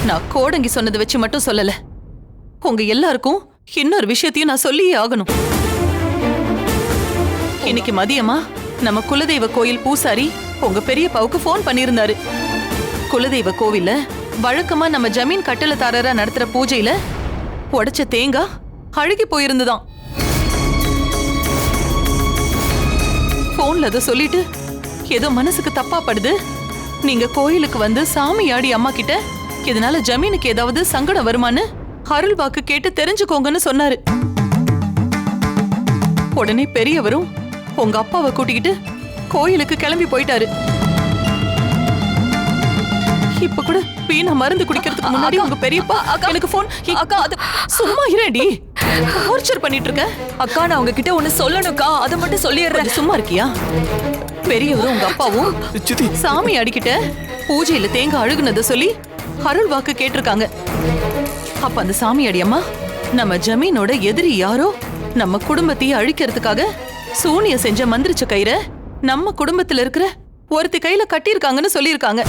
நான் கோடங்கி சொன்னதை வச்சு மட்டும் சொல்லல. உங்க எல்லாருக்கும் இன்னொரு விஷயத்தையும் நான் சொல்லியே ஆகணும். இன்னைக்கு மதியமா நம்ம குலதெய்வ கோயில் பூசாரி உங்க பெரியப்பாவுக்கு போன் பண்ணியிருந்தாரு. குலதெய்வ கோவில்ல வழக்கமா நம்ம ஜமீன் கட்டளதாரரா நடத்துற பூஜையில உடைச்ச தேங்காய் அழுகி போயிருந்துதான். போன்ல அதை சொல்லிட்டு ஏதோ மனசுக்கு தப்பா படுது, நீங்க கோயிலுக்கு வந்து சாமி ஆடி அம்மா கிட்ட இதனால ஜமீனுக்கு ஏதாவது சங்கடம் வருமான்னு அருள் வாக்கு கேட்டு தெரிஞ்சுக்கோங்கன்னு சொன்னாரு. உடனே பெரியவரும் உங்க அப்பாவை கூட்டிக்கிட்டு கோயிலுக்கு கிளம்பி போயிட்டாரு. இப்ப கூட வீணா மருந்து குடிக்கிறதுக்கு முன்னாடி உங்க பெரியப்பா எனக்கு போன். அக்கா அது சும்மா இரேடி, டார்ச்சர் பண்ணிட்டு இருக்க. அக்கா நான் உங்ககிட்ட ஒண்ணு சொல்லணும்க்கா, அதை மட்டும் சொல்லிடுறேன். சும்மா இருக்கியா? பெரியவரும் உங்க அப்பாவும் சாமி அடிக்கிட்ட பூஜையில தேங்காய் அழுகுனத சொல்லி அருள் வாக்கு கேட்டிருக்காங்க. அப்ப அந்த சாமி அடியம்மா நம்ம ஜமீனோட எதிரி யாரோ நம்ம குடும்பத்தையே அழிக்கிறதுக்காக சூனிய செஞ்ச மந்திரிச்ச கயிறை நம்ம குடும்பத்துல இருக்கிற ஒருத்தி கையில கட்டியிருக்காங்கன்னு சொல்லியிருக்காங்க.